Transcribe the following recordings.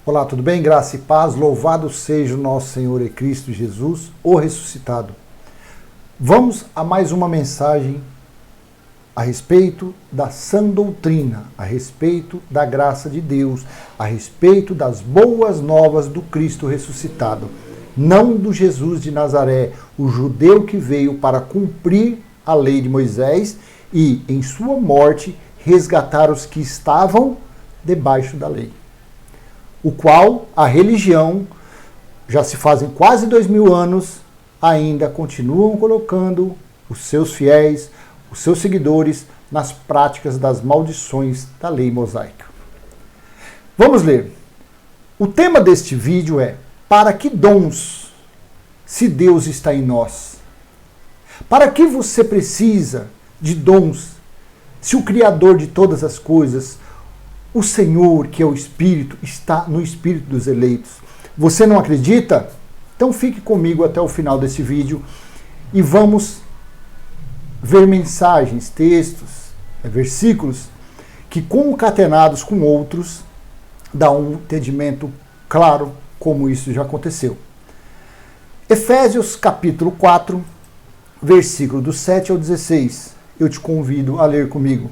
Olá, tudo bem? Graça e paz, louvado seja o nosso Senhor e Cristo Jesus, o ressuscitado. Vamos a mais uma mensagem a respeito da sã doutrina, a respeito da graça de Deus, a respeito das boas novas do Cristo ressuscitado. Não do Jesus de Nazaré, o judeu que veio para cumprir a lei de Moisés e, em sua morte, resgatar os que estavam debaixo da lei. O qual a religião, já se fazem quase 2000 anos, ainda continuam colocando os seus fiéis, os seus seguidores, nas práticas das maldições da lei mosaica. Vamos ler. O tema deste vídeo é: para que dons, se Deus está em nós? Para que você precisa de dons, se o Criador de todas as coisas, o Senhor, que é o Espírito, está no Espírito dos eleitos? Você não acredita? Então fique comigo até o final desse vídeo e vamos ver mensagens, textos, versículos que, concatenados com outros, dão um entendimento claro como isso já aconteceu. Efésios capítulo 4, versículo do 7 ao 16. Eu te convido a ler comigo.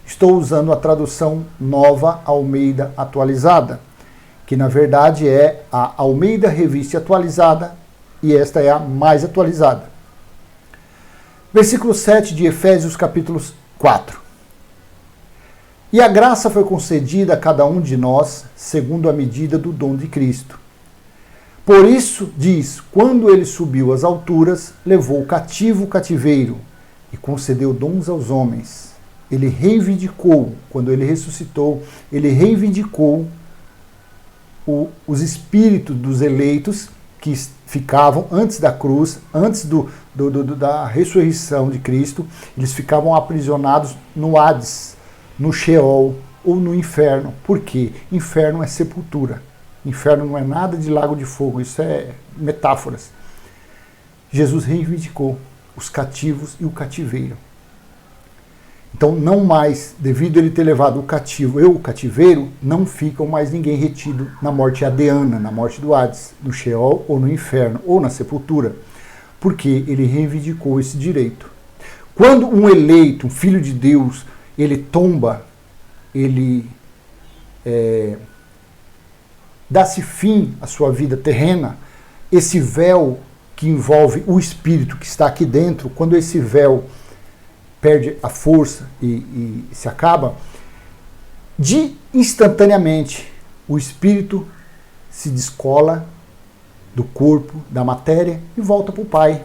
Estou usando a tradução Nova Almeida Atualizada, que na verdade é a Almeida Revista Atualizada, e esta é a mais atualizada. Versículo 7 de Efésios capítulo 4. E a graça foi concedida a cada um de nós, segundo a medida do dom de Cristo. Por isso, diz, quando ele subiu às alturas, levou cativo o cativeiro e concedeu dons aos homens. Ele reivindicou, quando ele ressuscitou, ele reivindicou os espíritos dos eleitos que ficavam antes da cruz, antes da ressurreição de Cristo. Eles ficavam aprisionados no Hades, no Sheol ou no inferno. Por quê? Inferno é sepultura. Inferno não é nada de lago de fogo, isso é metáforas. Jesus reivindicou os cativos e o cativeiro. Então, não mais, devido a ele ter levado o cativo e o cativeiro, não ficam mais ninguém retido na morte adeana, na morte do Hades, no Sheol ou no inferno, ou na sepultura, porque ele reivindicou esse direito. Quando um eleito, um filho de Deus, ele tomba, ele dá-se fim à sua vida terrena, esse véu que envolve o espírito que está aqui dentro, quando esse véu perde a força e se acaba, instantaneamente o espírito se descola do corpo, da matéria e volta para o Pai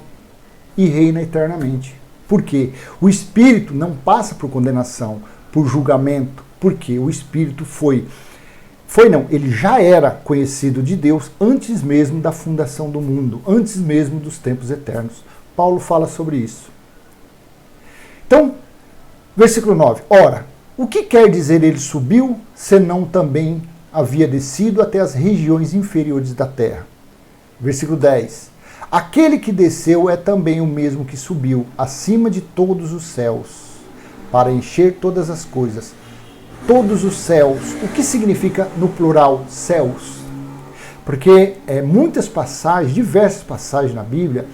e reina eternamente. Por quê? O espírito não passa por condenação, por julgamento, porque o espírito ele já era conhecido de Deus antes mesmo da fundação do mundo, antes mesmo dos tempos eternos. Paulo fala sobre isso. Então, versículo 9. Ora, o que quer dizer ele subiu, senão também havia descido até as regiões inferiores da terra? Versículo 10. Aquele que desceu é também o mesmo que subiu, acima de todos os céus, para encher todas as coisas. Todos os céus. O que significa no plural céus? Porque muitas passagens, diversas passagens na Bíblia,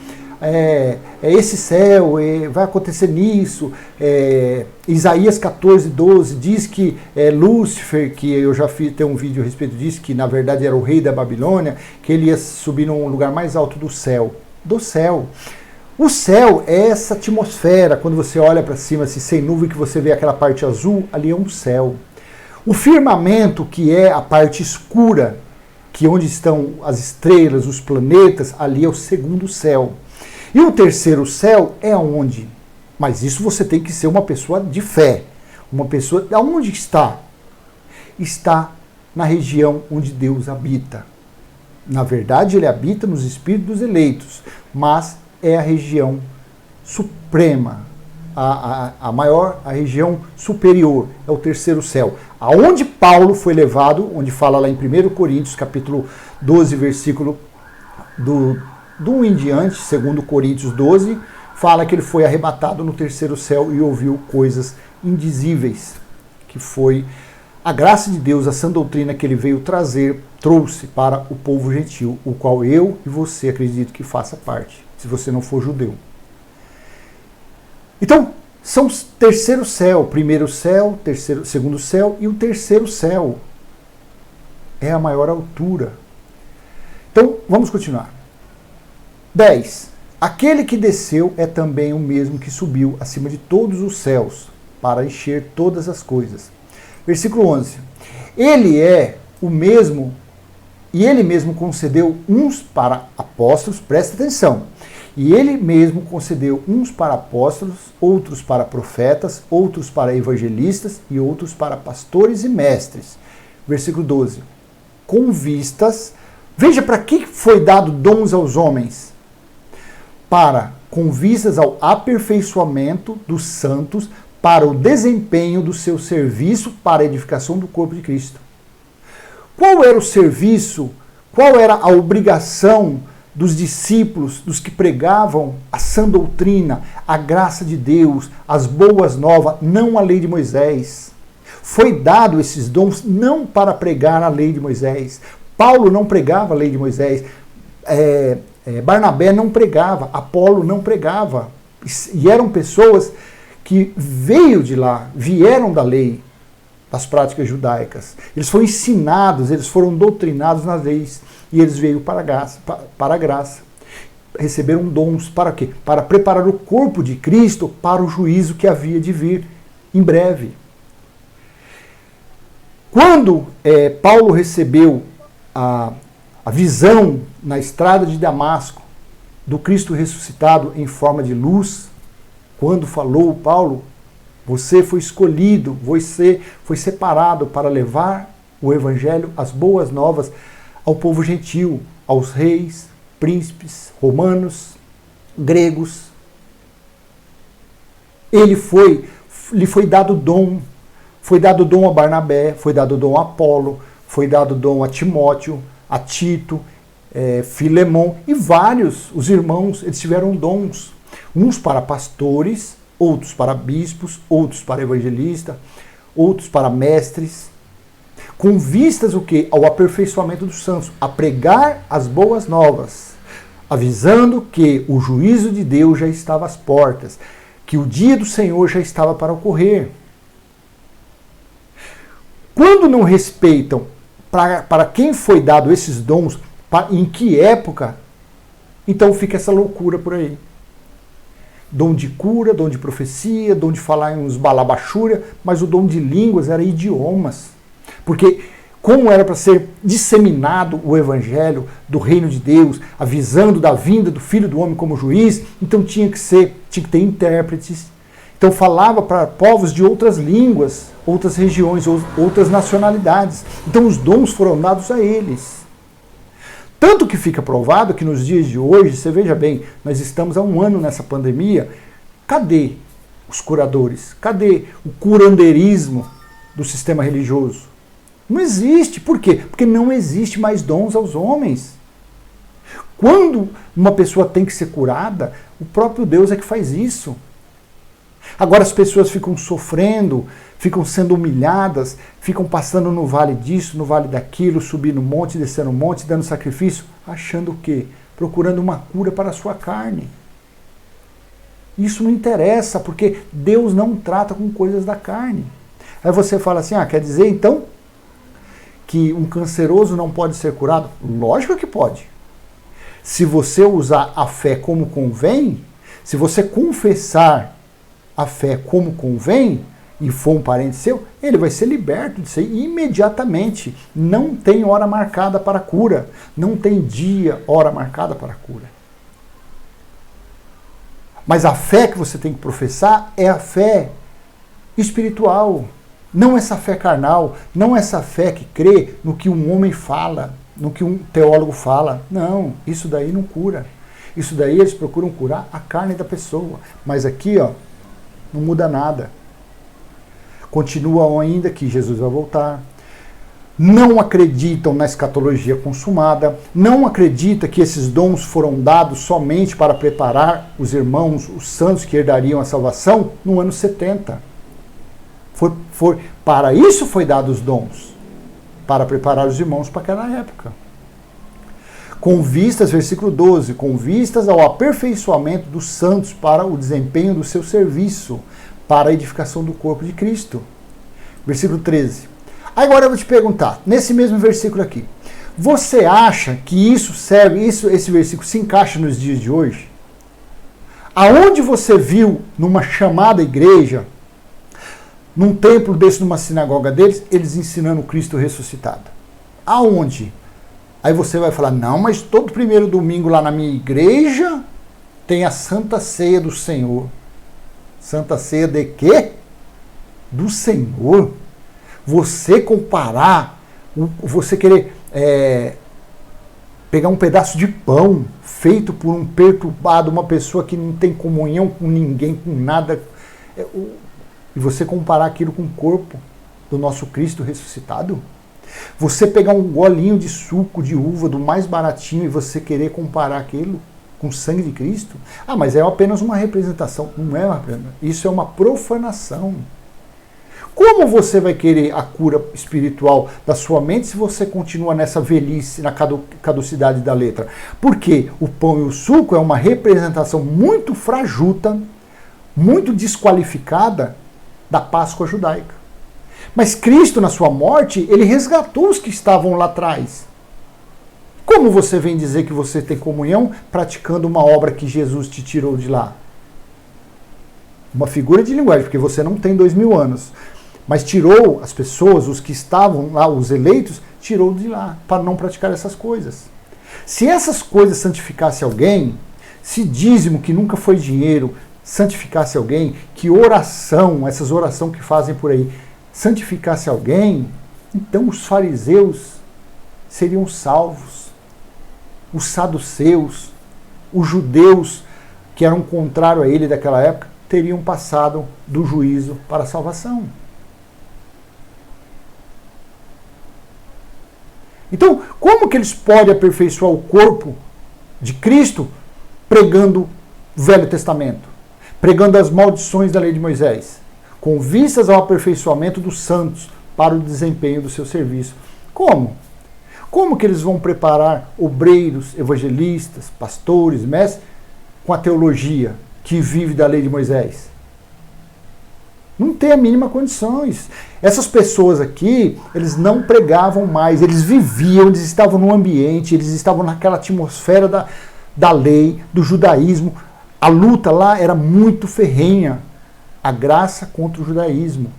esse céu, vai acontecer nisso. Isaías 14, 12 diz que Lúcifer, que eu já tenho um vídeo a respeito disso, que na verdade era o rei da Babilônia, que ele ia subir num lugar mais alto do céu. Do céu. O céu é essa atmosfera, quando você olha para cima, assim, sem nuvem, que você vê aquela parte azul, ali é um céu. O firmamento, que é a parte escura, que onde estão as estrelas, os planetas, ali é o segundo céu. E o terceiro céu é onde? Mas isso você tem que ser uma pessoa de fé. Uma pessoa... Aonde está? Está na região onde Deus habita. Na verdade, ele habita nos espíritos dos eleitos, mas é a região suprema, a maior, a região superior, é o terceiro céu. Aonde Paulo foi levado, onde fala lá em 1 Coríntios, capítulo 12, versículo do 1 em diante, 2 Coríntios 12, fala que ele foi arrebatado no terceiro céu e ouviu coisas indizíveis, que foi A graça de Deus, a sã doutrina que ele veio trazer, trouxe para o povo gentil, o qual eu e você acredito que faça parte, se você não for judeu. Então, são os terceiro céu, primeiro céu, terceiro, segundo céu e o terceiro céu. É a maior altura. Então, vamos continuar. 10. Aquele que desceu é também o mesmo que subiu acima de todos os céus, para encher todas as coisas. Versículo 11. Ele é o mesmo, e ele mesmo concedeu uns para apóstolos, presta atenção, e ele mesmo concedeu uns para apóstolos, outros para profetas, outros para evangelistas e outros para pastores e mestres. Versículo 12. Com vistas, veja para que foi dado dons aos homens, com vistas ao aperfeiçoamento dos santos, para o desempenho do seu serviço para a edificação do corpo de Cristo. Qual era o serviço, qual era a obrigação dos discípulos, dos que pregavam a sã doutrina, a graça de Deus, as boas novas, não a lei de Moisés? Foi dado esses dons não para pregar a lei de Moisés. Paulo não pregava a lei de Moisés. Barnabé não pregava, Apolo não pregava. E eram pessoas que veio de lá, vieram da lei, das práticas judaicas. Eles foram ensinados, eles foram doutrinados nas leis, e eles veio para a graça. Receberam dons para quê? Para preparar o corpo de Cristo para o juízo que havia de vir em breve. Quando Paulo recebeu a visão na estrada de Damasco do Cristo ressuscitado em forma de luz, quando falou Paulo, você foi escolhido, você foi separado para levar o evangelho, as boas novas, ao povo gentil, aos reis, príncipes, romanos, gregos. Lhe foi dado dom. Foi dado dom a Barnabé, foi dado dom a Apolo, foi dado dom a Timóteo, a Tito, Filemon e vários, os irmãos, eles tiveram dons. Uns para pastores, outros para bispos, outros para evangelistas, outros para mestres, com vistas o quê? Ao aperfeiçoamento dos santos, a pregar as boas novas, avisando que o juízo de Deus já estava às portas, que o dia do Senhor já estava para ocorrer. Quando não respeitam para quem foi dado esses dons, em que época, então fica essa loucura por aí. Dom de cura, dom de profecia, dom de falar em uns balabachúria, mas o dom de línguas era idiomas. Porque como era para ser disseminado o evangelho do reino de Deus, avisando da vinda do Filho do Homem como juiz, então tinha que ter intérpretes. Então falava para povos de outras línguas, outras regiões, outras nacionalidades. Então os dons foram dados a eles. Tanto que fica provado que nos dias de hoje, você veja bem, nós estamos há 1 ano nessa pandemia, cadê os curadores? Cadê o curandeirismo do sistema religioso? Não existe. Por quê? Porque não existe mais dons aos homens. Quando uma pessoa tem que ser curada, o próprio Deus é que faz isso. Agora as pessoas ficam sofrendo, ficam sendo humilhadas, ficam passando no vale disso, no vale daquilo, subindo um monte, descendo um monte, dando sacrifício, achando o quê? Procurando uma cura para a sua carne. Isso não interessa, porque Deus não trata com coisas da carne. Aí você fala assim, quer dizer então que um canceroso não pode ser curado? Lógico que pode. Se você usar a fé como convém, se você confessar a fé como convém, e for um parente seu, ele vai ser liberto disso aí imediatamente. Não tem hora marcada para a cura. Não tem dia, hora marcada para a cura. Mas a fé que você tem que professar é a fé espiritual. Não essa fé carnal, não essa fé que crê no que um homem fala, no que um teólogo fala. Não, isso daí não cura. Isso daí eles procuram curar a carne da pessoa. Mas aqui, não muda nada. Continuam ainda que Jesus vai voltar. Não acreditam na escatologia consumada. Não acreditam que esses dons foram dados somente para preparar os irmãos, os santos que herdariam a salvação no ano 70. Para isso foi dado os dons, para preparar os irmãos para aquela época. Com vistas, versículo 12, com vistas ao aperfeiçoamento dos santos para o desempenho do seu serviço, para a edificação do corpo de Cristo. Versículo 13. Agora eu vou te perguntar, nesse mesmo versículo aqui, você acha que isso serve, esse versículo se encaixa nos dias de hoje? Aonde você viu numa chamada igreja, num templo desse, numa sinagoga deles, eles ensinando Cristo ressuscitado? Aonde? Aí você vai falar, não, mas todo primeiro domingo lá na minha igreja tem a Santa Ceia do Senhor. Santa Ceia de quê? Do Senhor. Você comparar, você querer pegar um pedaço de pão feito por um perturbado, uma pessoa que não tem comunhão com ninguém, com nada, e você comparar aquilo com o corpo do nosso Cristo ressuscitado? Você pegar um golinho de suco de uva do mais baratinho e você querer comparar aquilo com o sangue de Cristo? Ah, mas é apenas uma representação. Não é uma, isso é uma profanação. Como você vai querer a cura espiritual da sua mente se você continua nessa velhice, na caducidade da letra? Porque o pão e o suco é uma representação muito frajuta, muito desqualificada da Páscoa judaica. Mas Cristo, na sua morte, ele resgatou os que estavam lá atrás. Como você vem dizer que você tem comunhão praticando uma obra que Jesus te tirou de lá? Uma figura de linguagem, porque você não tem 2000 anos. Mas tirou as pessoas, os que estavam lá, os eleitos, tirou de lá, para não praticar essas coisas. Se essas coisas santificassem alguém, se dízimo, que nunca foi dinheiro, santificasse alguém, que oração, essas orações que fazem por aí, santificasse alguém, então os fariseus seriam salvos. Os saduceus, os judeus, que eram contrários a ele daquela época, teriam passado do juízo para a salvação. Então, como que eles podem aperfeiçoar o corpo de Cristo pregando o Velho Testamento? Pregando as maldições da lei de Moisés, com vistas ao aperfeiçoamento dos santos para o desempenho do seu serviço. Como? Como que eles vão preparar obreiros, evangelistas, pastores, mestres, com a teologia que vive da lei de Moisés? Não tem a mínima condições. Essas pessoas aqui, eles não pregavam mais, eles viviam, eles estavam no ambiente, eles estavam naquela atmosfera da lei, do judaísmo. A luta lá era muito ferrenha, a graça contra o judaísmo.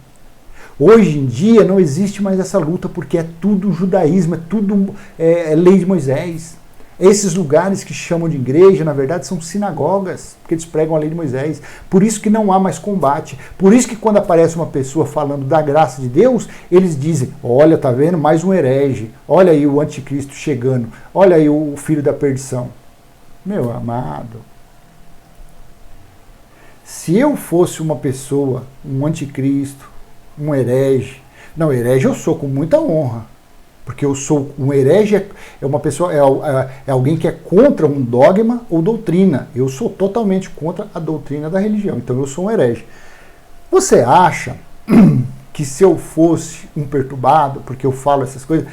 Hoje em dia não existe mais essa luta, porque é tudo judaísmo, é tudo lei de Moisés. Esses lugares que chamam de igreja, na verdade, são sinagogas, porque eles pregam a lei de Moisés. Por isso que não há mais combate. Por isso que quando aparece uma pessoa falando da graça de Deus, eles dizem, olha, tá vendo? Mais um herege. Olha aí o anticristo chegando. Olha aí o filho da perdição. Meu amado, se eu fosse uma pessoa, um anticristo, um herege, não, herege eu sou com muita honra. Porque eu sou um herege, é uma pessoa, é alguém que é contra um dogma ou doutrina. Eu sou totalmente contra a doutrina da religião, então eu sou um herege. Você acha que se eu fosse um perturbado, porque eu falo essas coisas,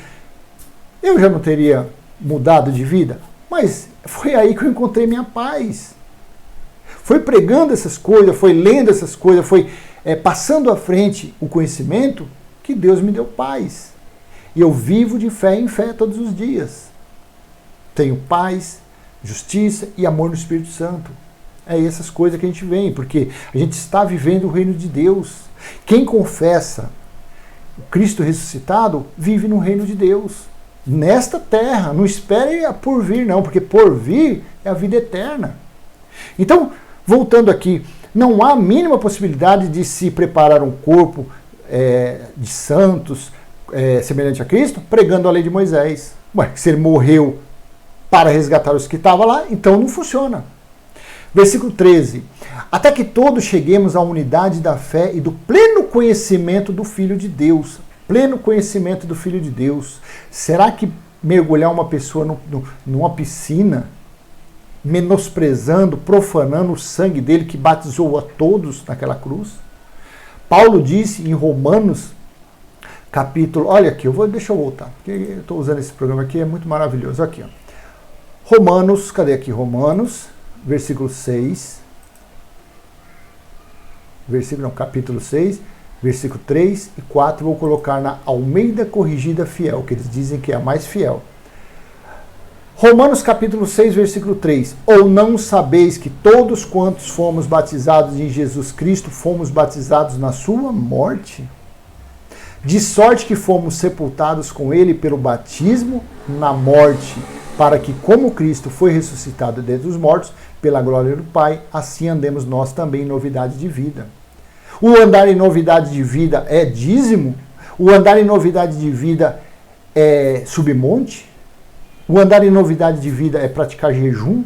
eu já não teria mudado de vida? Mas foi aí que eu encontrei minha paz. Foi pregando essas coisas, foi lendo essas coisas, foi passando à frente o conhecimento que Deus me deu paz. E eu vivo de fé em fé todos os dias. Tenho paz, justiça e amor no Espírito Santo. É essas coisas que a gente vem, porque a gente está vivendo o reino de Deus. Quem confessa o Cristo ressuscitado vive no reino de Deus. Nesta terra, não espere a por vir não, porque por vir é a vida eterna. Então, voltando aqui, não há a mínima possibilidade de se preparar um corpo de santos, semelhante a Cristo, pregando a lei de Moisés. Ué, se ele morreu para resgatar os que estavam lá, então não funciona. Versículo 13. Até que todos cheguemos à unidade da fé e do pleno conhecimento do Filho de Deus. Pleno conhecimento do Filho de Deus. Será que mergulhar uma pessoa numa piscina, menosprezando, profanando o sangue dele que batizou a todos naquela cruz? Paulo disse em Romanos, capítulo... Olha aqui, deixa eu voltar, porque eu estou usando esse programa aqui, é muito maravilhoso. Aqui, ó. Romanos, cadê aqui? Romanos, versículo 6. Capítulo 6, versículo 3 e 4. Vou colocar na Almeida Corrigida Fiel, que eles dizem que é a mais fiel. Romanos capítulo 6, versículo 3. Ou não sabeis que todos quantos fomos batizados em Jesus Cristo, fomos batizados na sua morte? De sorte que fomos sepultados com ele pelo batismo na morte, para que, como Cristo foi ressuscitado dentre os mortos, pela glória do Pai, assim andemos nós também em novidade de vida. O andar em novidade de vida é dízimo? O andar em novidade de vida é submonte? O andar em novidade de vida é praticar jejum?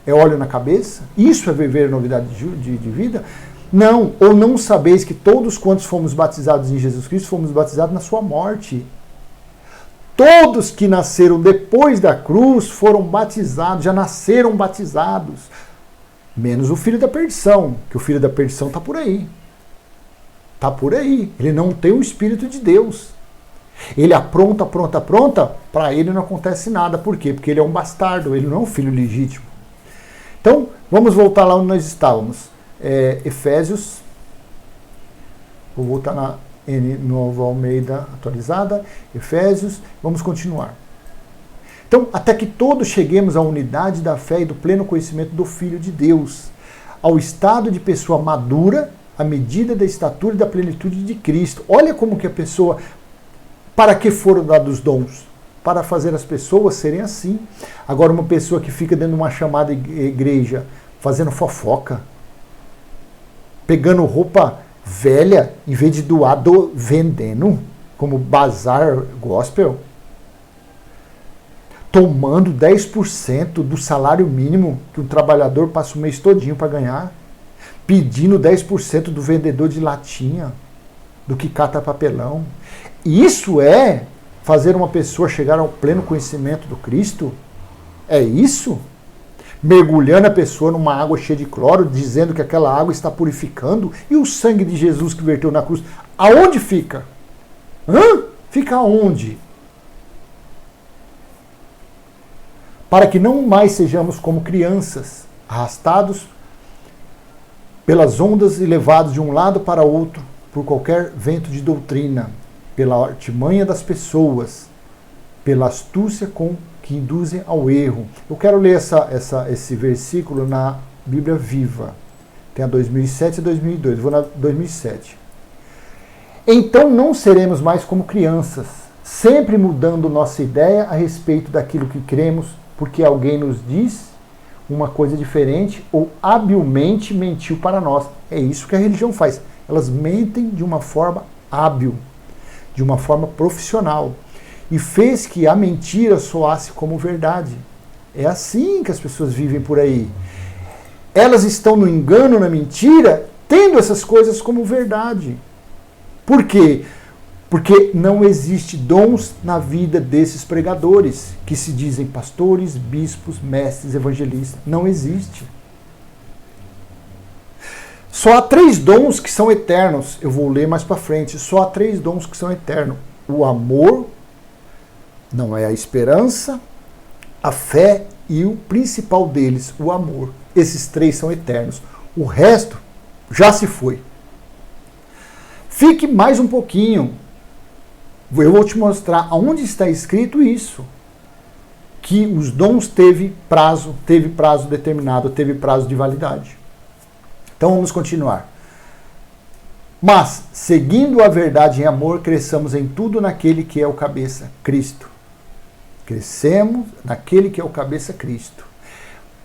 É óleo na cabeça? Isso é viver novidade de vida? Não, ou não sabeis que todos quantos fomos batizados em Jesus Cristo, fomos batizados na sua morte. Todos que nasceram depois da cruz foram batizados, já nasceram batizados. Menos o filho da perdição, que o filho da perdição está por aí. Está por aí. Ele não tem o Espírito de Deus. Ele apronta, para ele não acontece nada. Por quê? Porque ele é um bastardo, ele não é um filho legítimo. Então, vamos voltar lá onde nós estávamos. Efésios, vou voltar na Nova Almeida atualizada, Efésios, vamos continuar. Então, até que todos cheguemos à unidade da fé e do pleno conhecimento do Filho de Deus, ao estado de pessoa madura, à medida da estatura e da plenitude de Cristo. Olha como que a pessoa... Para que foram dados os dons? Para fazer as pessoas serem assim. Agora, uma pessoa que fica dentro de uma chamada igreja, fazendo fofoca, pegando roupa velha, em vez de doar, vendendo, como bazar gospel, tomando 10% do salário mínimo que um trabalhador passa o mês todinho para ganhar, pedindo 10% do vendedor de latinha, do que cata papelão. Isso é fazer uma pessoa chegar ao pleno conhecimento do Cristo? É isso? Mergulhando a pessoa numa água cheia de cloro, dizendo que aquela água está purificando, e o sangue de Jesus que verteu na cruz, aonde fica? Fica aonde? Para que não mais sejamos como crianças, arrastados pelas ondas e levados de um lado para outro por qualquer vento de doutrina, pela artimanha das pessoas, pela astúcia com que induzem ao erro. Eu quero ler esse versículo na Bíblia Viva. Tem a 2007 e 2002. Vou na 2007. Então não seremos mais como crianças, sempre mudando nossa ideia a respeito daquilo que cremos, porque alguém nos diz uma coisa diferente ou habilmente mentiu para nós. É isso que a religião faz. Elas mentem de uma forma hábil, de uma forma profissional, e fez que a mentira soasse como verdade. É assim que as pessoas vivem por aí. Elas estão no engano, na mentira, tendo essas coisas como verdade. Por quê? Porque não existe dons na vida desses pregadores, que se dizem pastores, bispos, mestres, evangelistas. Não existe. Só há 3 dons que são eternos. Eu vou ler mais para frente. Só há 3 dons que são eternos. O amor, não é a esperança, a fé e o principal deles, o amor. Esses 3 são eternos. O resto já se foi. Fique mais um pouquinho. Eu vou te mostrar aonde está escrito isso. Que os dons teve prazo determinado, teve prazo de validade. Então vamos continuar. Mas, seguindo a verdade em amor, cresçamos em tudo naquele que é o cabeça, Cristo. Crescemos naquele que é o cabeça, Cristo.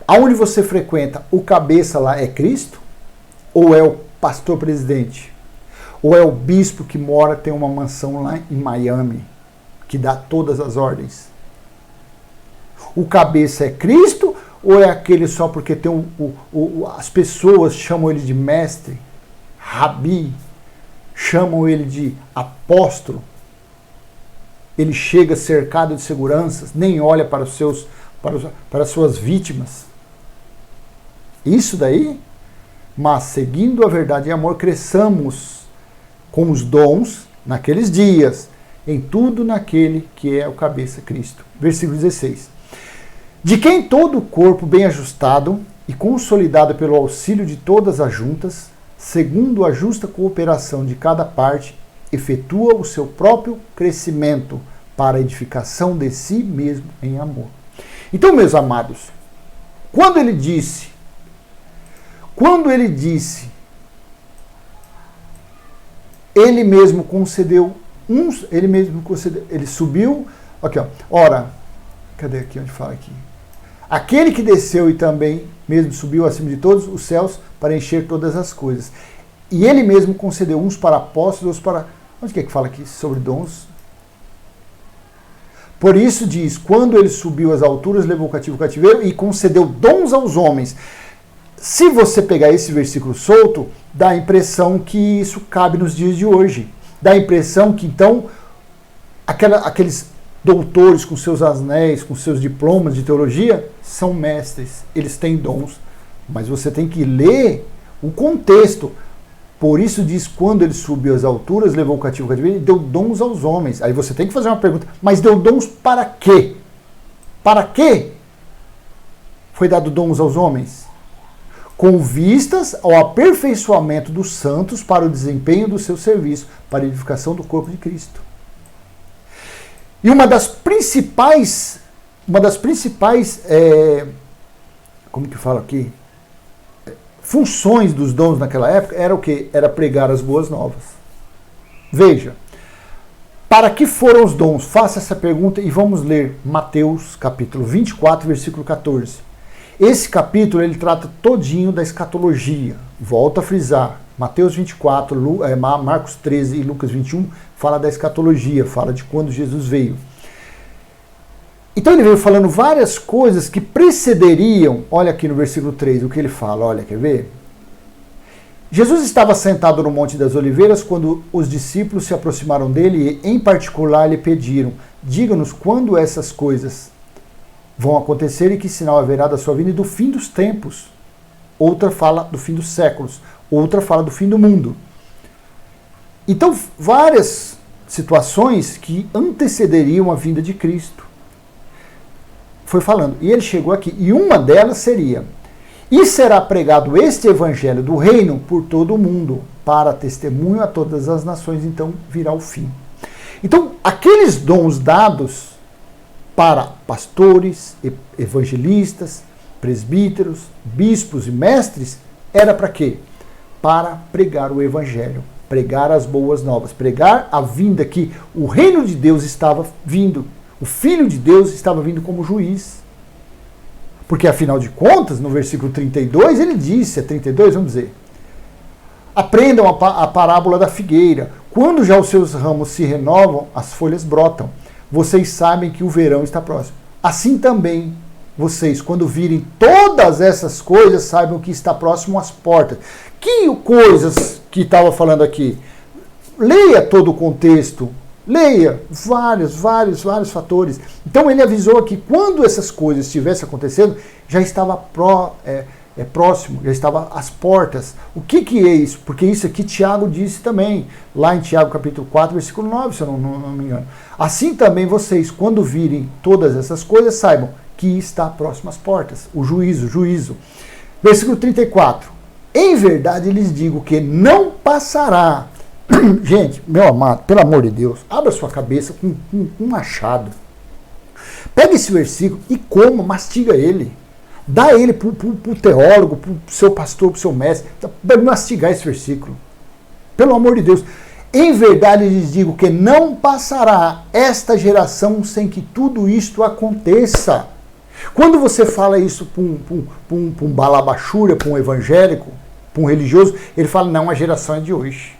Aonde você frequenta, o cabeça lá é Cristo? Ou é o pastor presidente? Ou é o bispo que mora, tem uma mansão lá em Miami, que dá todas as ordens? O cabeça é Cristo? Ou é aquele só porque tem as pessoas chamam ele de mestre, rabi, chamam ele de apóstolo? Ele chega cercado de seguranças, nem olha para as suas vítimas. Isso daí mas seguindo a verdade e amor, cresçamos com os dons naqueles dias, em tudo naquele que é o cabeça, Cristo. Versículo 16. De quem todo o corpo bem ajustado e consolidado pelo auxílio de todas as juntas, segundo a justa cooperação de cada parte, efetua o seu próprio crescimento para a edificação de si mesmo em amor. Então, meus amados, quando ele disse, ele mesmo concedeu uns, ele subiu, aqui ó, ora, cadê aqui onde fala aqui? Aquele que desceu e também mesmo subiu acima de todos os céus para encher todas as coisas. E ele mesmo concedeu uns para apóstolos, outros para... Onde que fala aqui sobre dons? Por isso diz, quando ele subiu às alturas, levou o cativo o cativeiro e concedeu dons aos homens. Se você pegar esse versículo solto, dá a impressão que isso cabe nos dias de hoje. Dá a impressão que então aqueles doutores com seus anéis, com seus diplomas de teologia, são mestres, eles têm dons. Mas você tem que ler o contexto. Por isso diz, quando ele subiu às alturas, levou o cativo e deu dons aos homens. Aí você tem que fazer uma pergunta, mas deu dons para quê? Para quê foi dado dons aos homens? Com vistas ao aperfeiçoamento dos santos para o desempenho do seu serviço, para a edificação do corpo de Cristo. E uma das principais, como que fala aqui? Funções dos dons naquela época era o quê? Era pregar as boas novas. Veja, para que foram os dons? Faça essa pergunta e vamos ler Mateus capítulo 24, versículo 14. Esse capítulo ele trata todinho da escatologia. Volto a frisar, Mateus 24, Marcos 13 e Lucas 21 fala da escatologia, fala de quando Jesus veio. Então ele veio falando várias coisas que precederiam, olha aqui no versículo 3 o que ele fala, olha, quer ver? Jesus estava sentado no Monte das Oliveiras quando os discípulos se aproximaram dele e, em particular, lhe pediram, diga-nos quando essas coisas vão acontecer e que sinal haverá da sua vinda e do fim dos tempos. Outra fala do fim dos séculos, outra fala do fim do mundo. Então, várias situações que antecederiam a vinda de Cristo. Foi falando, e ele chegou aqui, e uma delas seria, e será pregado este evangelho do reino por todo o mundo, para testemunho a todas as nações, então virá o fim. Então, aqueles dons dados para pastores, evangelistas, presbíteros, bispos e mestres, era para quê? Para pregar o evangelho, pregar as boas novas, pregar a vinda que o reino de Deus estava vindo, o Filho de Deus estava vindo como juiz. Porque, afinal de contas, no versículo 32, ele disse, 32, vamos dizer, aprendam a parábola da figueira. Quando já os seus ramos se renovam, as folhas brotam. Vocês sabem que o verão está próximo. Assim também, vocês, quando virem todas essas coisas, saibam que está próximo às portas. Que coisas que estava falando aqui? Leia todo o contexto. Leia vários fatores. Então ele avisou que quando essas coisas estivessem acontecendo, já estava próximo, já estava às portas. O que é isso? Porque isso aqui Tiago disse também, lá em Tiago capítulo 4, versículo 9, se eu não me engano. Assim também vocês, quando virem todas essas coisas, saibam que está próximo às portas, o juízo. Versículo 34. Em verdade lhes digo que não passará. Gente, meu amado, pelo amor de Deus, abra sua cabeça com um machado. Pega esse versículo e coma, mastiga ele. Dá ele para o teólogo, para o seu pastor, para o seu mestre, para mastigar esse versículo. Pelo amor de Deus. Em verdade lhes digo que não passará esta geração sem que tudo isto aconteça. Quando você fala isso para um balabachura, para um evangélico, para um religioso, ele fala, não, a geração é de hoje.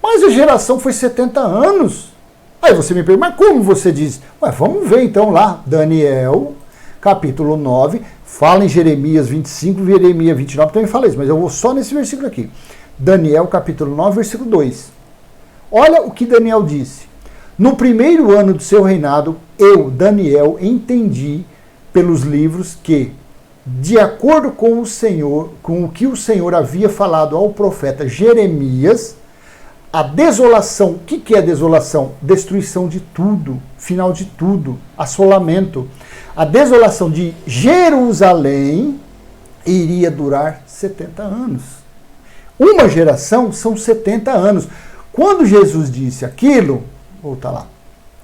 Mas a geração foi 70 anos. Aí você me pergunta, mas como você diz? Ué, vamos ver então lá, Daniel, capítulo 9, fala em Jeremias 25, Jeremias 29, também fala isso, mas eu vou só nesse versículo aqui. Daniel, capítulo 9, versículo 2. Olha o que Daniel disse. No primeiro ano do seu reinado, eu, Daniel, entendi pelos livros que de acordo com o Senhor, com o que o Senhor havia falado ao profeta Jeremias, a desolação. O que é desolação? Destruição de tudo, final de tudo, assolamento. A desolação de Jerusalém iria durar 70 anos. Uma geração são 70 anos. Quando Jesus disse aquilo, volta lá,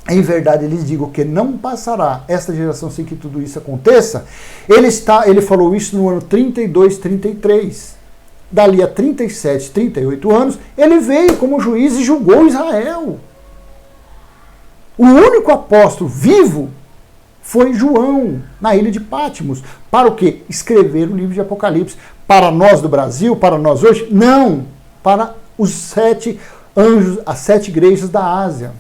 em verdade lhes digo que não passará esta geração sem que tudo isso aconteça. Ele falou isso no ano 32, 33. Dali a 37, 38 anos, ele veio como juiz e julgou Israel. O único apóstolo vivo foi João, na ilha de Patmos. Para o quê? Escrever o livro de Apocalipse. Para nós do Brasil, para nós hoje? Não. Para os 7 anjos, as 7 igrejas da Ásia.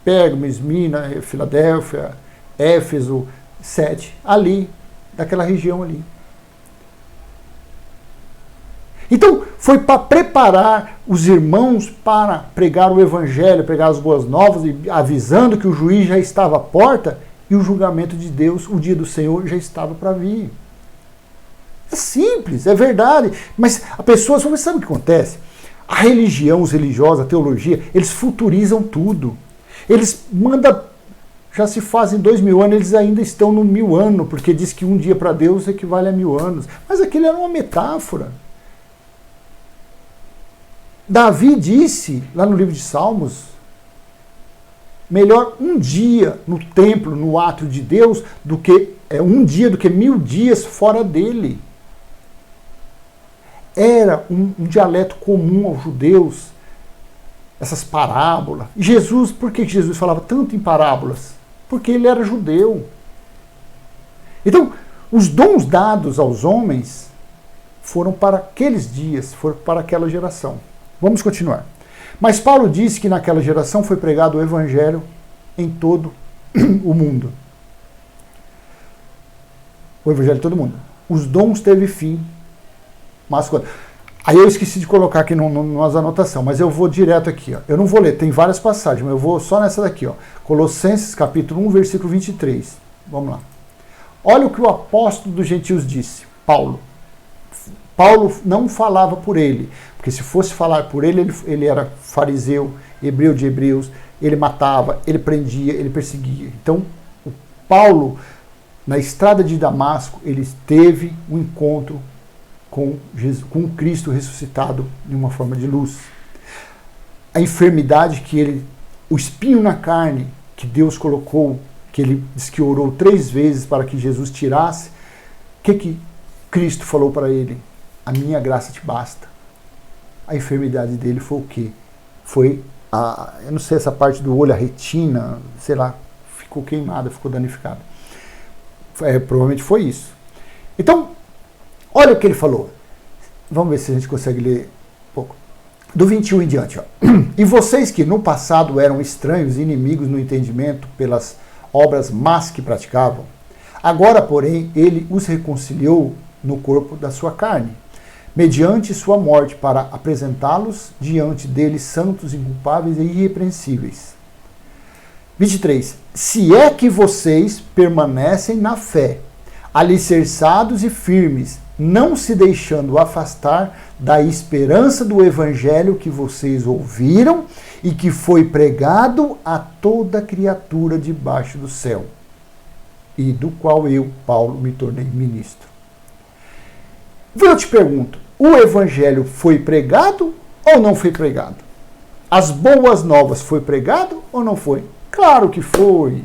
Pérgamo, Esmirna, Filadélfia, Éfeso, 7. Ali, daquela região ali. Então, foi para preparar os irmãos para pregar o evangelho, pregar as boas novas, e avisando que o juiz já estava à porta e o julgamento de Deus, o dia do Senhor, já estava para vir. É simples, é verdade. Mas a pessoa, sabe o que acontece? A religião, os religiosos, a teologia, eles futurizam tudo. Eles mandam, já se fazem 2000 anos, eles ainda estão no 1000 anos, porque diz que um dia para Deus equivale a 1000 anos. Mas aquilo era uma metáfora. Davi disse, lá no livro de Salmos, melhor um dia no templo, no átrio de Deus, do que um dia, do que 1000 dias fora dele. Era um dialeto comum aos judeus, essas parábolas. E Jesus, por que Jesus falava tanto em parábolas? Porque ele era judeu. Então, os dons dados aos homens foram para aqueles dias, foram para aquela geração. Vamos continuar. Mas Paulo disse que naquela geração foi pregado o evangelho em todo o mundo. O evangelho em todo o mundo. Os dons teve fim. Mas aí eu esqueci de colocar aqui nas anotações, mas eu vou direto aqui. Ó. Eu não vou ler, tem várias passagens, mas eu vou só nessa daqui. Ó. Colossenses capítulo 1, versículo 23. Vamos lá. Olha o que o apóstolo dos gentios disse, Paulo. Paulo não falava por ele, porque se fosse falar por ele, ele era fariseu, hebreu de hebreus, ele matava, ele prendia, ele perseguia. Então, o Paulo, na estrada de Damasco, ele teve um encontro com Cristo ressuscitado de uma forma de luz. A enfermidade o espinho na carne que Deus colocou, que ele disse que orou 3 vezes para que Jesus tirasse, o que Cristo falou para ele? A minha graça te basta. A enfermidade dele foi o quê? Foi eu não sei, essa parte do olho, a retina, sei lá, ficou queimada, ficou danificada. Provavelmente foi isso. Então, olha o que ele falou. Vamos ver se a gente consegue ler um pouco. Do 21 em diante. Ó. E vocês que no passado eram estranhos e inimigos no entendimento pelas obras más que praticavam, agora, porém, ele os reconciliou no corpo da sua carne, mediante sua morte, para apresentá-los diante dele santos, inculpáveis e irrepreensíveis. 23. Se é que vocês permanecem na fé, alicerçados e firmes, não se deixando afastar da esperança do evangelho que vocês ouviram e que foi pregado a toda criatura debaixo do céu, e do qual eu, Paulo, me tornei ministro. Eu te pergunto, o evangelho foi pregado ou não foi pregado? As boas novas foi pregado ou não foi? Claro que foi.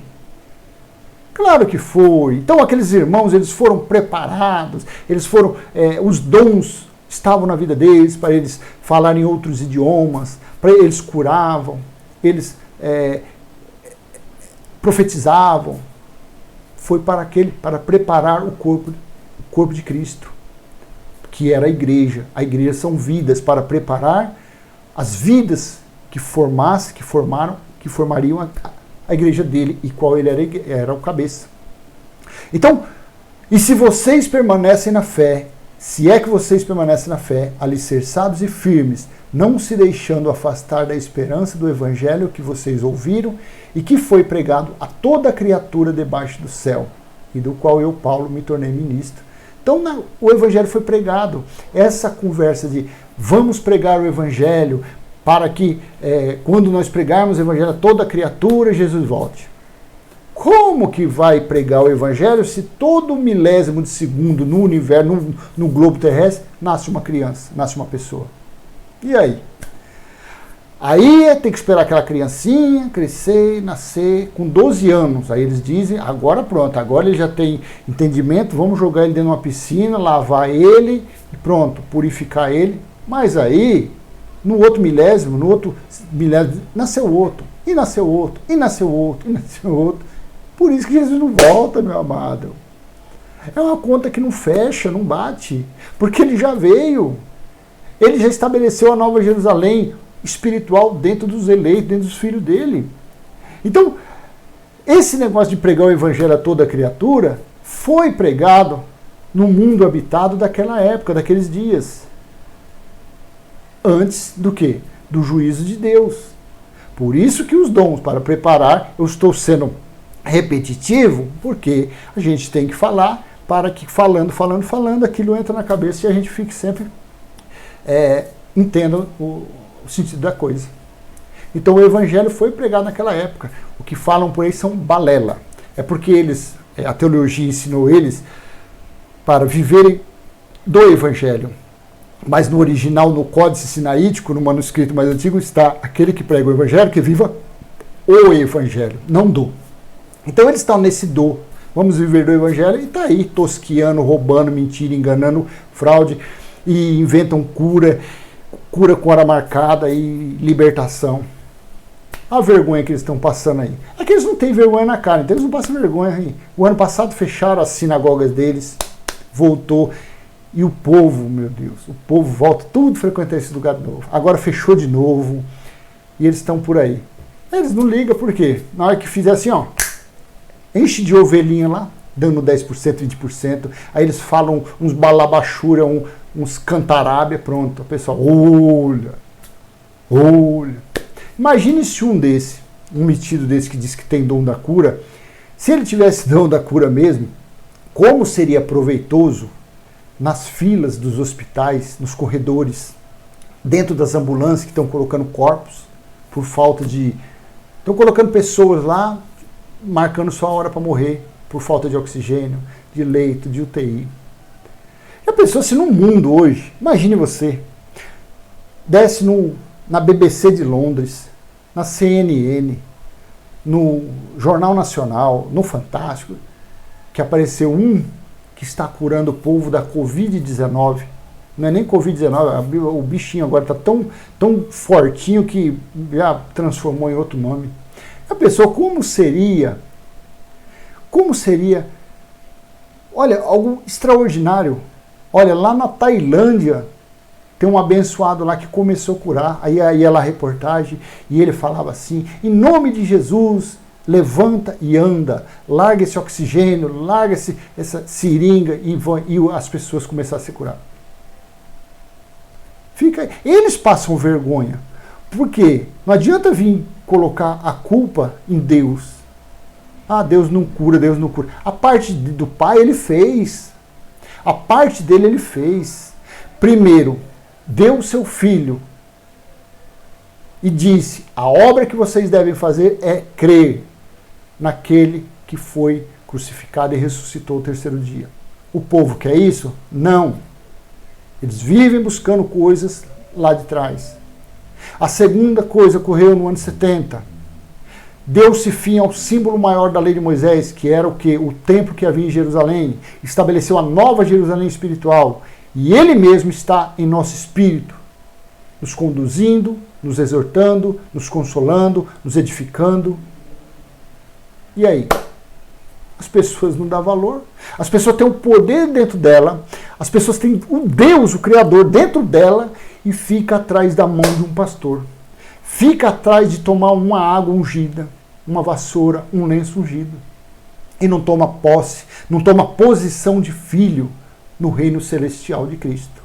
Claro que foi. Então aqueles irmãos, eles foram preparados, eles foram, os dons estavam na vida deles, para eles falarem outros idiomas, para eles curavam, eles profetizavam. Foi para preparar o corpo de Cristo, que era a igreja. A igreja são vidas, para preparar as vidas que formariam a igreja dele, e qual ele era o cabeça. Então, e se vocês permanecem na fé, se é que vocês permanecem na fé, alicerçados e firmes, não se deixando afastar da esperança do evangelho que vocês ouviram e que foi pregado a toda criatura debaixo do céu, e do qual eu, Paulo, me tornei ministro, Então o evangelho foi pregado. Essa conversa de vamos pregar o evangelho para que quando nós pregarmos o evangelho a toda criatura, Jesus volte. Como que vai pregar o evangelho se todo milésimo de segundo no universo, no globo terrestre, nasce uma criança, nasce uma pessoa? E aí? Aí tem que esperar aquela criancinha crescer, nascer, com 12 anos. Aí eles dizem, agora pronto, agora ele já tem entendimento, vamos jogar ele dentro de uma piscina, lavar ele e pronto, purificar ele. Mas aí, no outro milésimo, nasceu outro, e nasceu outro, e nasceu outro, e nasceu outro. Por isso que Jesus não volta, meu amado. É uma conta que não fecha, não bate, porque ele já veio. Ele já estabeleceu a Nova Jerusalém espiritual dentro dos eleitos, dentro dos filhos dele. Então, esse negócio de pregar o evangelho a toda criatura foi pregado no mundo habitado daquela época, daqueles dias. Antes do quê? Do juízo de Deus. Por isso que os dons para preparar, eu estou sendo repetitivo, porque a gente tem que falar para que falando, aquilo entra na cabeça e a gente fique sempre entenda o sentido da coisa. Então o evangelho foi pregado naquela época. O que falam por aí são balela. É porque eles, a teologia ensinou eles para viverem do evangelho. Mas no original, no Códice Sinaítico, no manuscrito mais antigo, está aquele que prega o evangelho, que viva o evangelho, não do. Então eles estão nesse do. Vamos viver do evangelho e está aí tosquiando, roubando, mentindo, enganando, fraude, e inventam cura com hora marcada e libertação. A vergonha que eles estão passando aí. É que eles não têm vergonha na cara, então eles não passam vergonha aí. O ano passado fecharam as sinagogas deles, voltou, e o povo, meu Deus, o povo volta tudo frequentar esse lugar de novo. Agora fechou de novo, e eles estão por aí. Eles não ligam, por quê? Na hora que fizer assim, ó, enche de ovelhinha lá, dando 10%, 20%, aí eles falam uns balabachura, uns cantarábia, pronto, o pessoal, olha. Imagine se um metido desse que diz que tem dom da cura, se ele tivesse dom da cura mesmo, como seria proveitoso nas filas dos hospitais, nos corredores, dentro das ambulâncias que estão colocando corpos por falta de... Estão colocando pessoas lá, marcando sua hora para morrer, por falta de oxigênio, de leito, de UTI. Já pensou se no mundo hoje, imagine você, desce na BBC de Londres, na CNN, no Jornal Nacional, no Fantástico, que apareceu um que está curando o povo da Covid-19. Não é nem Covid-19, o bichinho agora está tão fortinho que já transformou em outro nome. Já pensou como seria? Olha, algo extraordinário. Olha, lá na Tailândia, tem um abençoado lá que começou a curar. Aí ia lá a reportagem e ele falava assim, em nome de Jesus, levanta e anda, larga esse oxigênio, larga essa seringa e as pessoas começaram a se curar. Eles passam vergonha. Por quê? Não adianta vir colocar a culpa em Deus. Ah, Deus não cura, Deus não cura. A parte do Pai ele fez. A parte dele ele fez. Primeiro, deu o seu filho e disse, a obra que vocês devem fazer é crer naquele que foi crucificado e ressuscitou o terceiro dia. O povo quer isso? Não. Eles vivem buscando coisas lá de trás. A segunda coisa ocorreu no ano 70. Deu-se fim ao símbolo maior da lei de Moisés, que era o quê? O templo que havia em Jerusalém. Estabeleceu a nova Jerusalém espiritual. E ele mesmo está em nosso espírito, nos conduzindo, nos exortando, nos consolando, nos edificando. E aí? As pessoas não dão valor. As pessoas têm o poder dentro dela. As pessoas têm o Deus, o Criador, dentro dela e fica atrás da mão de um pastor. Fica atrás de tomar uma água ungida, uma vassoura, um lenço ungido. E não toma posse, não toma posição de filho no reino celestial de Cristo.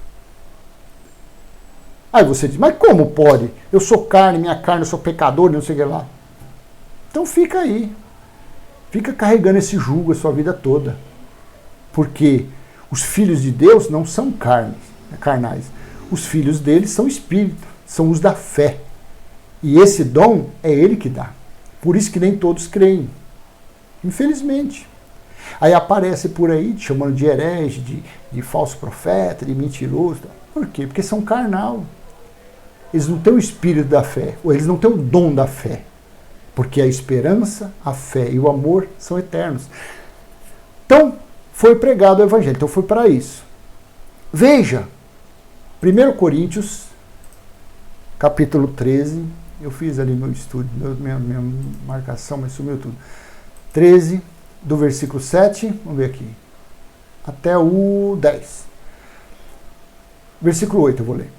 Aí você diz, mas como pode? Eu sou carne, minha carne, eu sou pecador, não sei o que lá. Então fica aí. Fica carregando esse jugo a sua vida toda. Porque Os filhos de Deus não são carnais. Os filhos dele são espírito, são os da fé. E esse dom é ele que dá. Por isso que nem todos creem. Infelizmente. Aí aparece por aí, chamando de herege, de falso profeta, de mentiroso. Por quê? Porque são carnal. Eles não têm o espírito da fé, ou eles não têm o dom da fé. Porque a esperança, a fé e o amor são eternos. Então, foi pregado o evangelho. Então, foi para isso. Veja, 1 Coríntios, capítulo 13. Eu fiz ali meu estudo, minha marcação, mas sumiu tudo. 13, do versículo 7, vamos ver aqui, até o 10. Versículo 8 eu vou ler.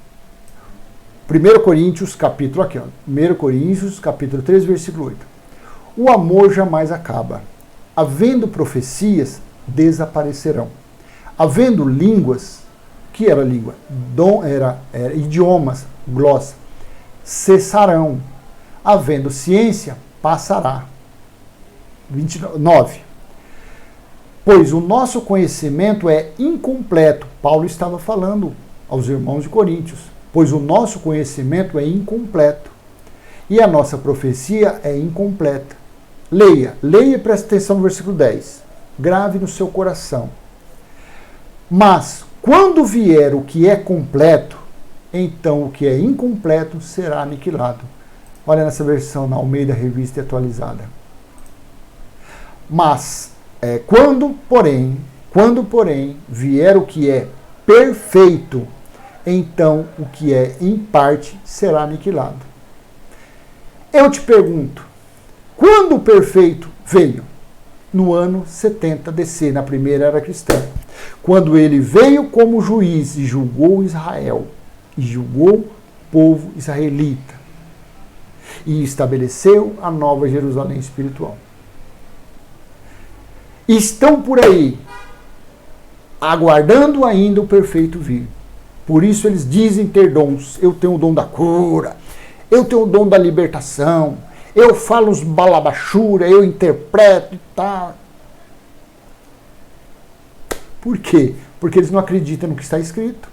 1 Coríntios, capítulo aqui, ó. 1 Coríntios, capítulo 13, versículo 8. O amor jamais acaba. Havendo profecias, desaparecerão. Havendo línguas, que era língua? Era idiomas, glossa, cessarão. Havendo ciência, passará. 29. Pois o nosso conhecimento é incompleto. Paulo estava falando aos irmãos de Coríntios. Pois o nosso conhecimento é incompleto. E a nossa profecia é incompleta. Leia e preste atenção no versículo 10. Grave no seu coração. Mas, quando vier o que é completo, então o que é incompleto será aniquilado. Olha nessa versão, na Almeida Revista Atualizada. Mas, quando, porém, vier o que é perfeito, então o que é em parte será aniquilado. Eu te pergunto, quando o perfeito veio? No ano 70 DC, na primeira era cristã. Quando ele veio como juiz e julgou Israel, e julgou o povo israelita, e estabeleceu a nova Jerusalém espiritual. Estão por aí, aguardando ainda o perfeito vir. Por isso eles dizem ter dons. Eu tenho o dom da cura, eu tenho o dom da libertação, eu falo os balabachura, eu interpreto e tal. Por quê? Porque eles não acreditam no que está escrito.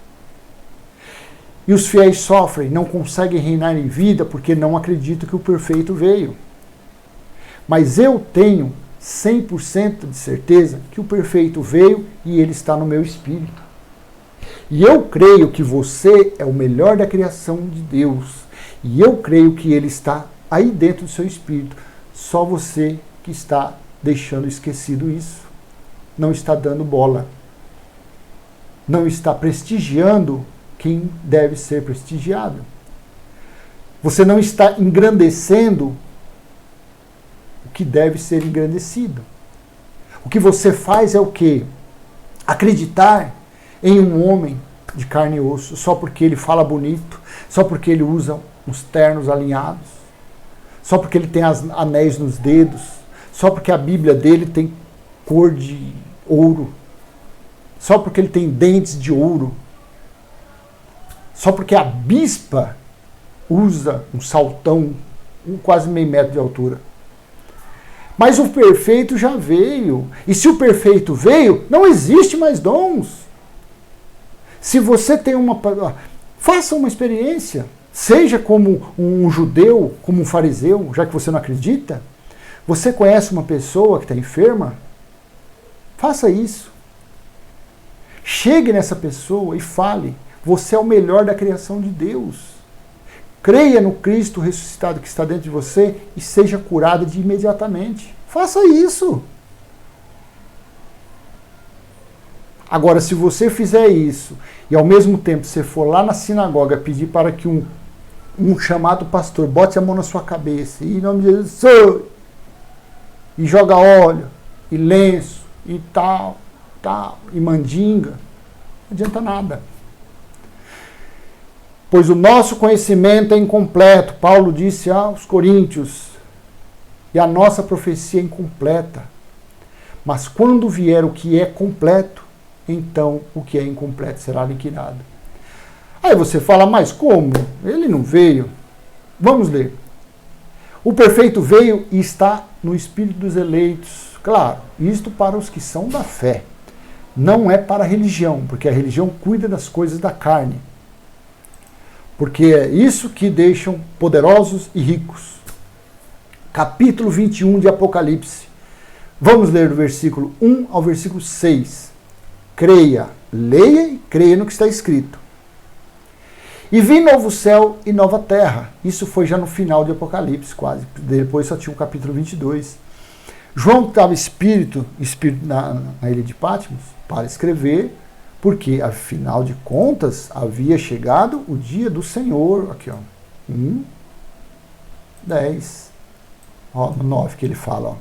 E os fiéis sofrem, não conseguem reinar em vida porque não acreditam que o perfeito veio. Mas eu tenho 100% de certeza que o perfeito veio e ele está no meu espírito. E eu creio que você é o melhor da criação de Deus. E eu creio que ele está aí dentro do seu espírito. Só você que está deixando esquecido isso. Não está dando bola. Não está prestigiando quem deve ser prestigiado. Você não está engrandecendo o que deve ser engrandecido. O que você faz é o quê? Acreditar em um homem de carne e osso, só porque ele fala bonito, só porque ele usa uns ternos alinhados, só porque ele tem anéis nos dedos, só porque a Bíblia dele tem cor de ouro, só porque ele tem dentes de ouro, só porque a bispa usa um saltão, quase meio metro de altura. Mas o perfeito já veio. E se o perfeito veio, não existe mais dons. Se você tem faça uma experiência. Seja como um judeu, como um fariseu, já que você não acredita. Você conhece uma pessoa que está enferma? Faça isso. Chegue nessa pessoa e fale. Você é o melhor da criação de Deus. Creia no Cristo ressuscitado que está dentro de você e seja curado de imediatamente. Faça isso. Agora, se você fizer isso e ao mesmo tempo você for lá na sinagoga pedir para que um chamado pastor bote a mão na sua cabeça e em nome de Jesus e joga óleo e lenço e tal, e mandinga, não adianta nada. Pois o nosso conhecimento é incompleto, Paulo disse aos Coríntios, e a nossa profecia é incompleta. Mas quando vier o que é completo, então o que é incompleto será aniquilado. Aí você fala, mas como? Ele não veio. Vamos ler. O perfeito veio e está no espírito dos eleitos. Claro, isto para os que são da fé. Não é para a religião, porque a religião cuida das coisas da carne. Porque é isso que deixam poderosos e ricos. Capítulo 21 de Apocalipse. Vamos ler do versículo 1 ao versículo 6. Creia, leia e creia no que está escrito. E vi novo céu e nova terra. Isso foi já no final de Apocalipse, quase. Depois só tinha o capítulo 22. João estava espírito na ilha de Patmos para escrever, porque, afinal de contas, havia chegado o dia do Senhor. Aqui, ó. 10. Ó, no 9 que ele fala, ó.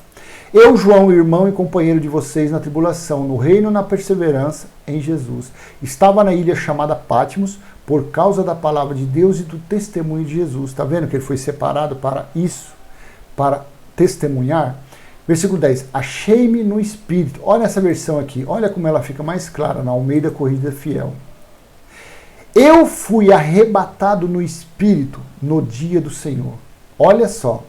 Eu, João, irmão e companheiro de vocês na tribulação, no reino e na perseverança em Jesus. Estava na ilha chamada Patmos por causa da palavra de Deus e do testemunho de Jesus. Está vendo que ele foi separado para isso? Para testemunhar? Versículo 10. Achei-me no Espírito. Olha essa versão aqui. Olha como ela fica mais clara na Almeida Corrigida Fiel. Eu fui arrebatado no Espírito no dia do Senhor. Olha só.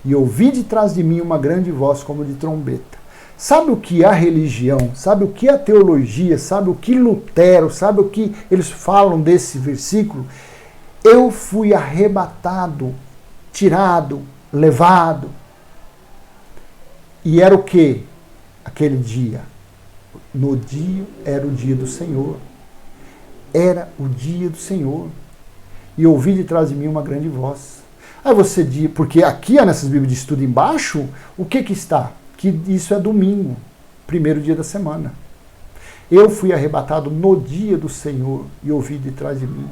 E ouvi de trás de mim uma grande voz como de trombeta. Sabe o que é a religião? Sabe o que é a teologia? Sabe o que Lutero? Sabe o que eles falam desse versículo? Eu fui arrebatado, tirado, levado. E era o que? Aquele dia. No dia era o dia do Senhor. Era o dia do Senhor. E ouvi de trás de mim uma grande voz. Aí você diz, porque aqui nessas Bíblias de estudo embaixo, o que está? Que isso é domingo, primeiro dia da semana. Eu fui arrebatado no dia do Senhor e ouvi de trás de mim.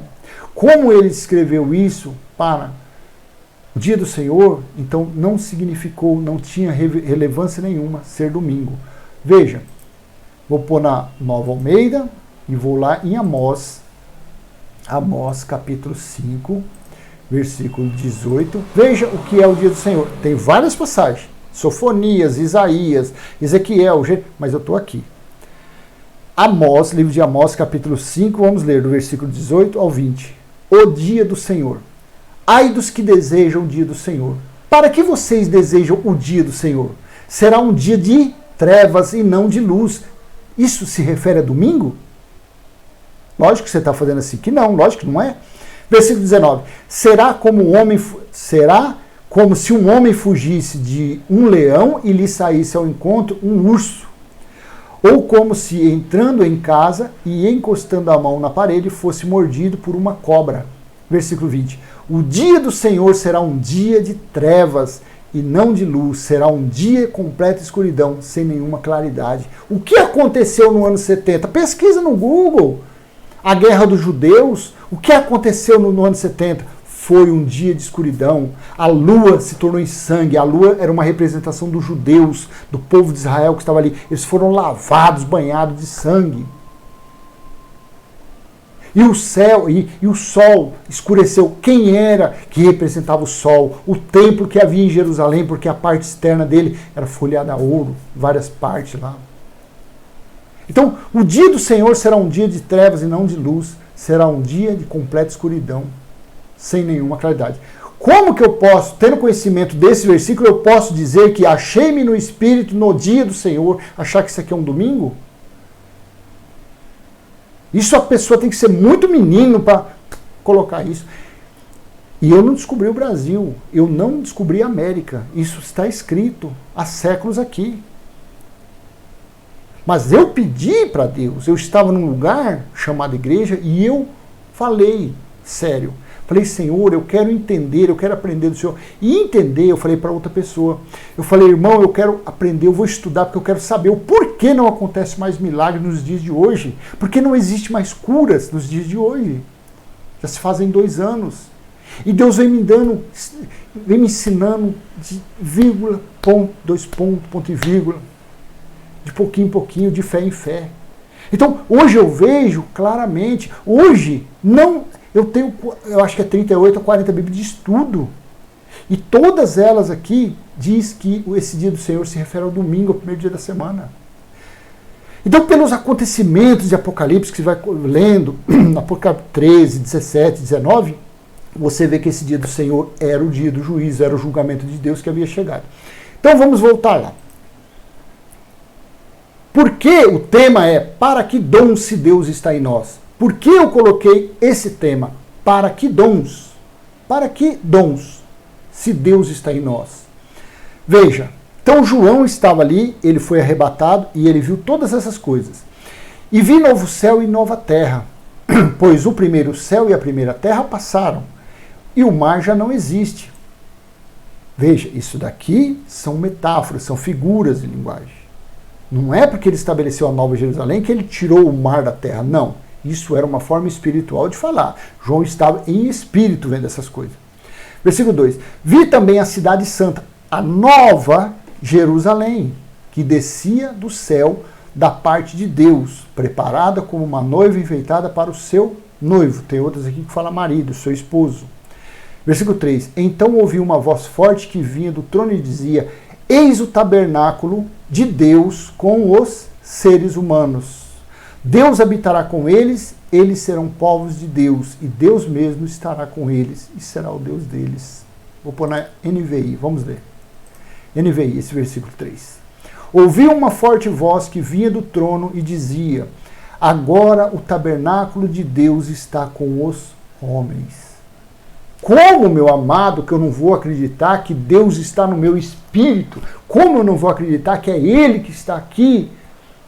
Como ele escreveu isso para o dia do Senhor, então não significou, não tinha relevância nenhuma ser domingo. Veja, vou pôr na Nova Almeida e vou lá em Amós. Amós capítulo 5. Versículo 18. Veja o que é o dia do Senhor. Tem várias passagens. Sofonias, Isaías, Ezequiel, mas eu estou aqui. Amós, livro de Amós, capítulo 5, vamos ler do versículo 18 ao 20. O dia do Senhor. Ai dos que desejam o dia do Senhor. Para que vocês desejam o dia do Senhor? Será um dia de trevas e não de luz. Isso se refere a domingo? Lógico que você está fazendo assim, que não, lógico que não é. Versículo 19. Será como se um homem fugisse de um leão e lhe saísse ao encontro um urso. Ou como se entrando em casa e encostando a mão na parede fosse mordido por uma cobra. Versículo 20. O dia do Senhor será um dia de trevas e não de luz. Será um dia de completa escuridão, sem nenhuma claridade. O que aconteceu no ano 70? Pesquisa no Google. A guerra dos judeus, o que aconteceu no ano 70? Foi um dia de escuridão. A lua se tornou em sangue. A lua era uma representação dos judeus, do povo de Israel que estava ali. Eles foram lavados, banhados de sangue. E o céu e o sol escureceu. Quem era que representava o sol? O templo que havia em Jerusalém, porque a parte externa dele era folhada a ouro, várias partes lá. Então, o dia do Senhor será um dia de trevas e não de luz. Será um dia de completa escuridão, sem nenhuma claridade. Como que eu posso, tendo conhecimento desse versículo, eu posso dizer que achei-me no Espírito no dia do Senhor, achar que isso aqui é um domingo? Isso a pessoa tem que ser muito menino para colocar isso. E eu não descobri o Brasil, eu não descobri a América. Isso está escrito há séculos aqui. Mas eu pedi para Deus, eu estava num lugar chamado igreja e eu falei, sério, falei, Senhor, eu quero entender, eu quero aprender do Senhor. E entender, eu falei para outra pessoa, eu falei, irmão, eu quero aprender, eu vou estudar porque eu quero saber o porquê não acontece mais milagre nos dias de hoje, porque não existe mais curas nos dias de hoje. Já se fazem 2 anos. E Deus vem me dando, vem me ensinando de vírgula, ponto, 2 pontos, ponto e vírgula. De pouquinho em pouquinho, de fé em fé. Então, hoje eu vejo claramente, hoje não, eu acho que é 38 ou 40 Bíblias de estudo. E todas elas aqui diz que esse dia do Senhor se refere ao domingo, ao primeiro dia da semana. Então, pelos acontecimentos de Apocalipse que você vai lendo, Apocalipse 13, 17, 19, você vê que esse dia do Senhor era o dia do juízo, era o julgamento de Deus que havia chegado. Então, vamos voltar lá. Por que o tema é para que dons se Deus está em nós? Por que eu coloquei esse tema? Para que dons? Para que dons se Deus está em nós? Veja, então João estava ali, ele foi arrebatado e ele viu todas essas coisas. E vi novo céu e nova terra, pois o primeiro céu e a primeira terra passaram, e o mar já não existe. Veja, isso daqui são metáforas, são figuras de linguagem. Não é porque ele estabeleceu a Nova Jerusalém que ele tirou o mar da terra, não. Isso era uma forma espiritual de falar. João estava em espírito vendo essas coisas. Versículo 2. Vi também a cidade santa, a nova Jerusalém, que descia do céu da parte de Deus, preparada como uma noiva enfeitada para o seu noivo. Tem outras aqui que fala marido, seu esposo. Versículo 3. Então ouvi uma voz forte que vinha do trono e dizia: eis o tabernáculo de Deus com os seres humanos. Deus habitará com eles, eles serão povos de Deus, e Deus mesmo estará com eles, e será o Deus deles. Vou pôr na NVI, vamos ler. NVI, esse versículo 3. Ouvi uma forte voz que vinha do trono e dizia: agora o tabernáculo de Deus está com os homens. Como, meu amado, que eu não vou acreditar que Deus está no meu espírito? Como eu não vou acreditar que é Ele que está aqui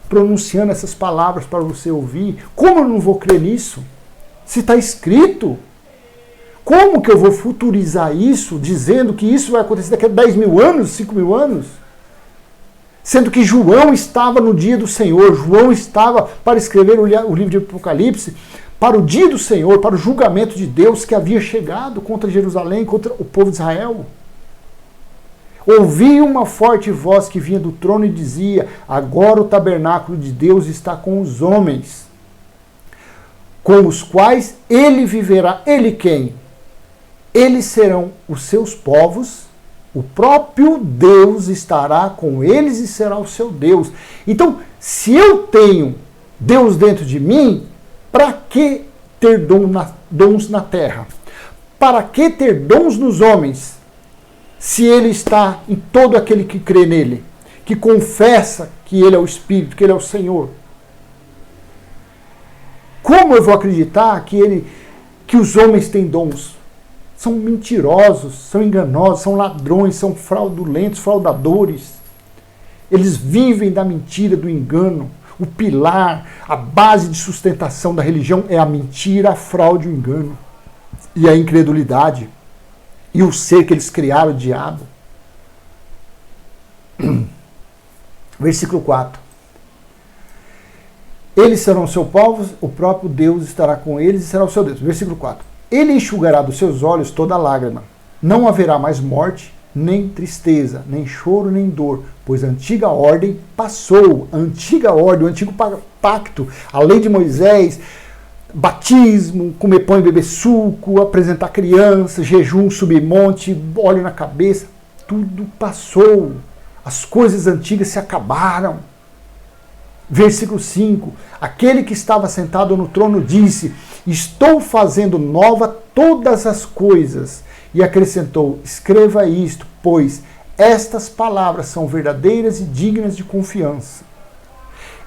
pronunciando essas palavras para você ouvir? Como eu não vou crer nisso? Se está escrito. Como que eu vou futurizar isso, dizendo que isso vai acontecer daqui a 10 mil anos, 5 mil anos? Sendo que João estava no dia do Senhor, João estava para escrever o livro de Apocalipse, para o dia do Senhor, para o julgamento de Deus que havia chegado contra Jerusalém, contra o povo de Israel. Ouvi uma forte voz que vinha do trono e dizia: agora o tabernáculo de Deus está com os homens, com os quais ele viverá. Ele quem? Eles serão os seus povos, o próprio Deus estará com eles e será o seu Deus. Então, se eu tenho Deus dentro de mim, para que ter dons na terra? Para que ter dons nos homens, se ele está em todo aquele que crê nele, que confessa que ele é o Espírito, que ele é o Senhor? Como eu vou acreditar que os homens têm dons? São mentirosos, são enganosos, são ladrões, são fraudulentos, fraudadores. Eles vivem da mentira, do engano. O pilar, a base de sustentação da religião é a mentira, a fraude, o engano. E a incredulidade. E o ser que eles criaram, o diabo. Versículo 4. Eles serão seu povo, o próprio Deus estará com eles e será o seu Deus. Versículo 4. Ele enxugará dos seus olhos toda lágrima. Não haverá mais morte, nem tristeza, nem choro, nem dor, pois a antiga ordem passou. A antiga ordem, o antigo pacto, a lei de Moisés, batismo, comer pão e beber suco, apresentar criança, jejum, subir monte, óleo na cabeça, tudo passou. As coisas antigas se acabaram. Versículo 5. Aquele que estava sentado no trono disse: estou fazendo nova todas as coisas. E acrescentou: escreva isto, pois estas palavras são verdadeiras e dignas de confiança.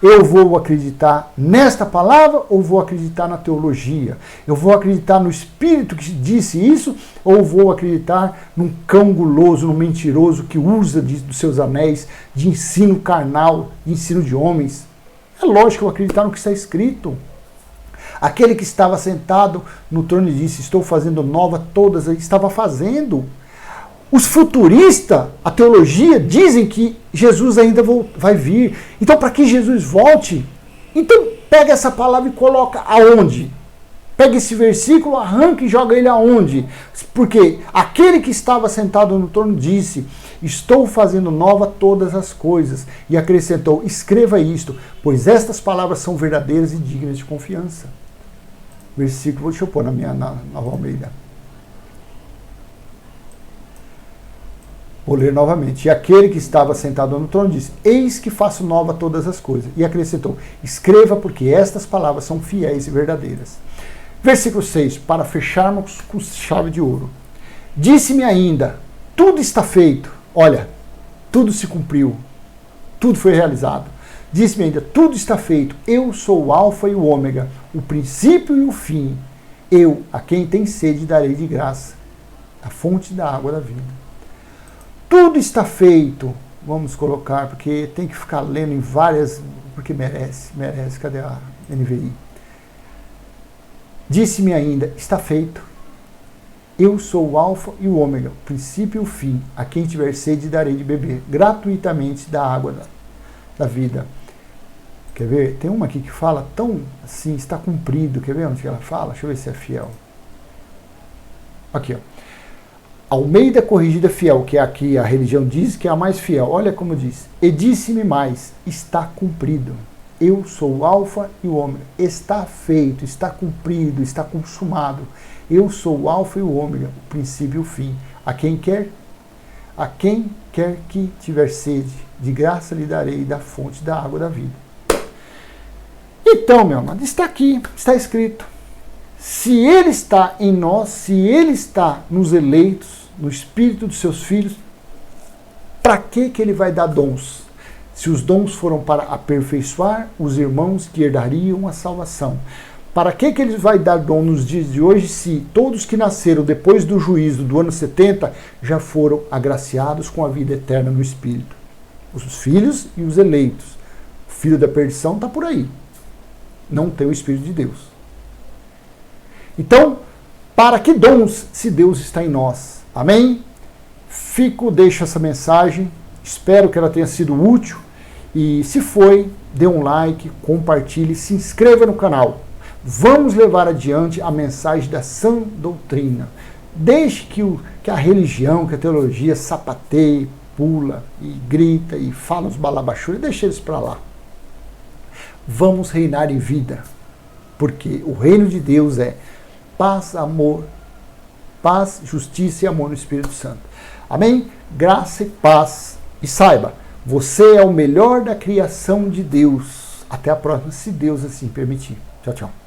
Eu vou acreditar nesta palavra ou vou acreditar na teologia? Eu vou acreditar no Espírito que disse isso ou vou acreditar num cão guloso, num mentiroso que usa dos seus anéis de ensino carnal, de ensino de homens? É lógico que eu vou acreditar no que está escrito. Aquele que estava sentado no trono disse: estou fazendo nova todas. Estava fazendo. Os futuristas, a teologia, dizem que Jesus ainda vai vir. Então, para que Jesus volte? Então, pega essa palavra e coloca aonde? Pega esse versículo, arranca e joga ele aonde? Porque aquele que estava sentado no trono disse: estou fazendo nova todas as coisas. E acrescentou: escreva isto, pois estas palavras são verdadeiras e dignas de confiança. Versículo, deixa eu pôr na Nova Almeida. Vou ler novamente. E aquele que estava sentado no trono disse: eis que faço nova todas as coisas. E acrescentou: escreva, porque estas palavras são fiéis e verdadeiras. Versículo 6, para fecharmos com chave de ouro. Disse-me ainda: tudo está feito. Olha, tudo se cumpriu. Tudo foi realizado. Disse-me ainda, tudo está feito, eu sou o alfa e o ômega, o princípio e o fim. Eu, a quem tem sede, darei de graça a fonte da água da vida. Tudo está feito, vamos colocar, porque tem que ficar lendo em várias, porque merece, cadê a NVI? Disse-me ainda, está feito, eu sou o alfa e o ômega, o princípio e o fim, a quem tiver sede darei de beber gratuitamente da água da vida. Quer ver? Tem uma aqui que fala tão assim, está cumprido, quer ver onde ela fala? Deixa eu ver se é fiel. Aqui, ó. Almeida Corrigida Fiel, que é aqui a religião diz que é a mais fiel. Olha como diz. E disse-me mais, está cumprido. Eu sou o alfa e o ômega. Está feito, está cumprido, está consumado. Eu sou o alfa e o ômega, o princípio e o fim. A quem quer que tiver sede, de graça lhe darei da fonte da água da vida. Então, meu amado, está aqui, está escrito. Se Ele está em nós, se Ele está nos eleitos, no espírito dos seus filhos, para que Ele vai dar dons? Se os dons foram para aperfeiçoar os irmãos que herdariam a salvação. Para que Ele vai dar dom nos dias de hoje, se todos que nasceram depois do juízo do ano 70 já foram agraciados com a vida eterna no Espírito? Os filhos e os eleitos. O filho da perdição está por aí. Não tem o Espírito de Deus. Então, para que dons se Deus está em nós? Amém? Deixo essa mensagem, espero que ela tenha sido útil e se foi, dê um like, compartilhe, se inscreva no canal. Vamos levar adiante a mensagem da sã doutrina. Deixe que a religião, que a teologia sapateie, pula e grita e fala os balabachures, deixe eles para lá. Vamos reinar em vida, porque o reino de Deus é paz, amor, paz, justiça e amor no Espírito Santo. Amém? Graça e paz. E saiba, você é o melhor da criação de Deus. Até a próxima, se Deus assim permitir. Tchau, tchau.